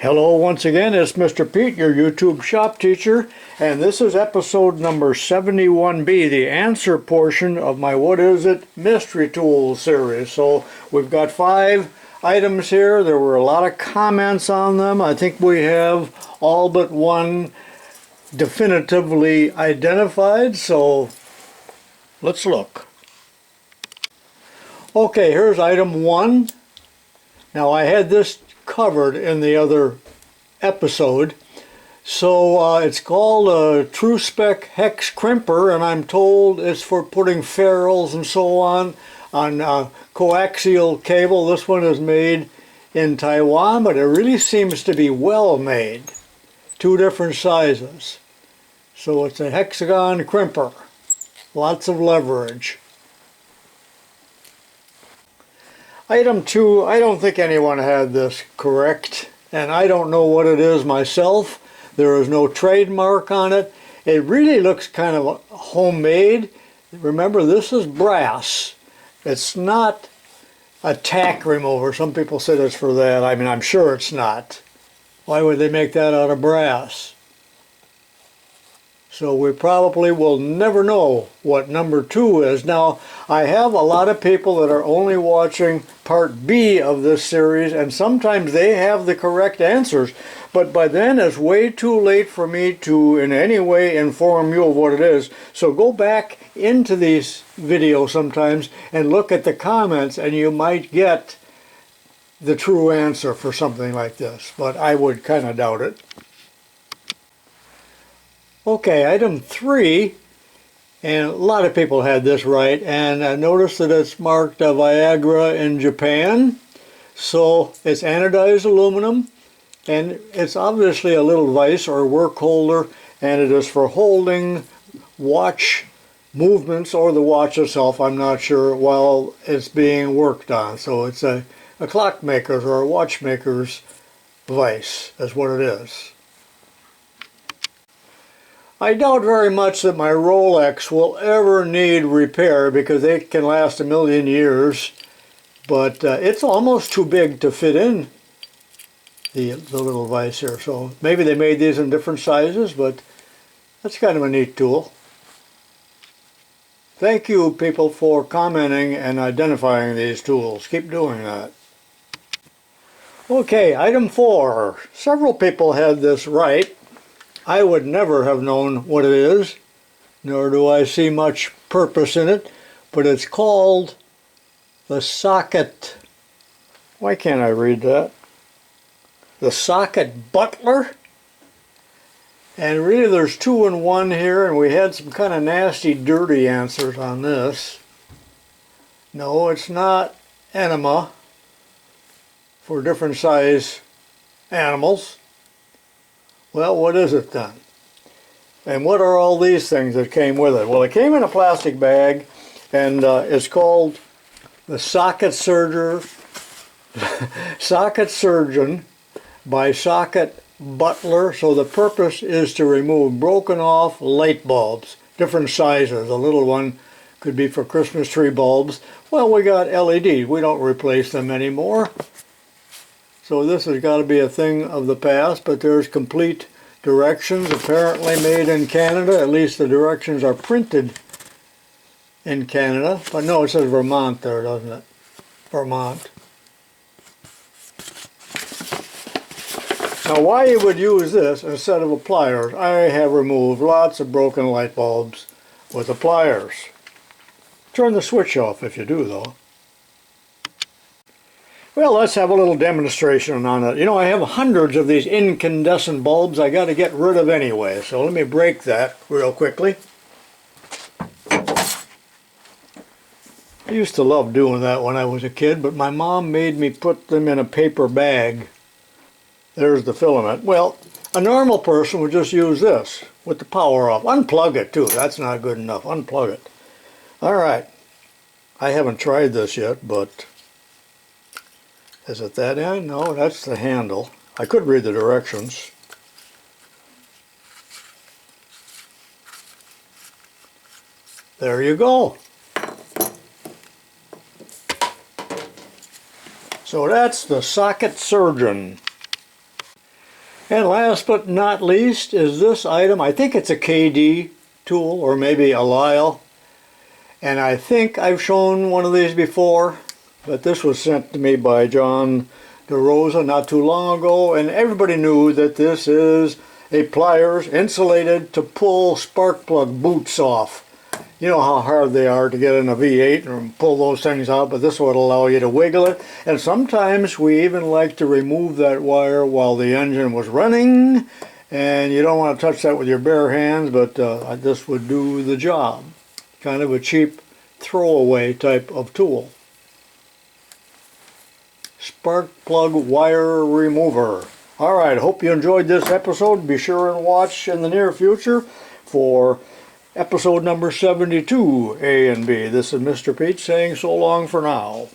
Hello once again, it's Mr. Pete, your YouTube shop teacher, and this is episode number 71B, the answer portion of my What Is It Mystery Tools series. So we've got 5 items here. There were a lot of comments on them. I think we have all but one definitively identified, so let's look. Okay, here's item 1. Now I had this covered in the other episode. So it's called a True Spec Hex Crimper, and I'm told it's for putting ferrules and so on coaxial cable. This one is made in Taiwan, but it really seems to be well made. 2 different sizes. So it's a hexagon crimper. Lots of leverage. Item 2, I don't think anyone had this correct, and I don't know what it is myself. There is no trademark on it. It really looks kind of homemade. Remember, this is brass. It's not a tack remover. Some people said it's for that. I mean, I'm sure it's not. Why would they make that out of brass? So we probably will never know what number 2 is. Now, I have a lot of people that are only watching part B of this series, and sometimes they have the correct answers. But by then, it's way too late for me to in any way inform you of what it is. So go back into these videos sometimes and look at the comments, and you might get the true answer for something like this. But I would kind of doubt it. Okay, item 3, and a lot of people had this right, and I noticed that it's marked Viagra in Japan. So it's anodized aluminum, and it's obviously a little vise or work holder, and it is for holding watch movements or the watch itself, I'm not sure, while it's being worked on. So it's a clockmaker's or a watchmaker's vise, is what it is. I doubt very much that my Rolex will ever need repair because they can last a million years, but it's almost too big to fit in the little vise here. So maybe they made these in different sizes, but that's kind of a neat tool. Thank you, people, for commenting and identifying these tools. Keep doing that. Okay, item 4. Several people had this right. I would never have known what it is, nor do I see much purpose in it, but it's called the socket. Why can't I read that? The socket butler. And really there's 2 in 1 here, and we had some kind of nasty, dirty answers on this. No, it's not enema for different size animals. Well, what is it then? And what are all these things that came with it? Well, it came in a plastic bag, and it's called the Socket Surgeon by Socket Butler. So the purpose is to remove broken off light bulbs, different sizes. A little one could be for Christmas tree bulbs. Well, we got LEDs. We don't replace them anymore. So this has got to be a thing of the past, but there's complete directions, apparently made in Canada. At least the directions are printed in Canada. But no, it says Vermont there, doesn't it? Vermont. Now, why you would use this instead of a pliers? I have removed lots of broken light bulbs with the pliers. Turn the switch off if you do, though. Well, let's have a little demonstration on it. You know, I have hundreds of these incandescent bulbs I got to get rid of anyway, so let me break that real quickly. I used to love doing that when I was a kid, but my mom made me put them in a paper bag. There's the filament. Well, a normal person would just use this with the power off. Unplug it too. That's not good enough. Unplug it. All right. I haven't tried this yet, but is it that end? No, that's the handle. I could read the directions. There you go. So that's the Socket Surgeon. And last but not least is this item. I think it's a KD tool or maybe a Lyle. And I think I've shown one of these before, but this was sent to me by John DeRosa not too long ago, and everybody knew that this is a pliers insulated to pull spark plug boots off. You know how hard they are to get in a V8 and pull those things out, but this would allow you to wiggle it. And sometimes we even like to remove that wire while the engine was running, and you don't want to touch that with your bare hands, but this would do the job. Kind of a cheap throwaway type of tool. Spark plug wire remover. Alright, hope you enjoyed this episode. Be sure and watch in the near future for episode number 72, A and B. This is Mr. Pete saying so long for now.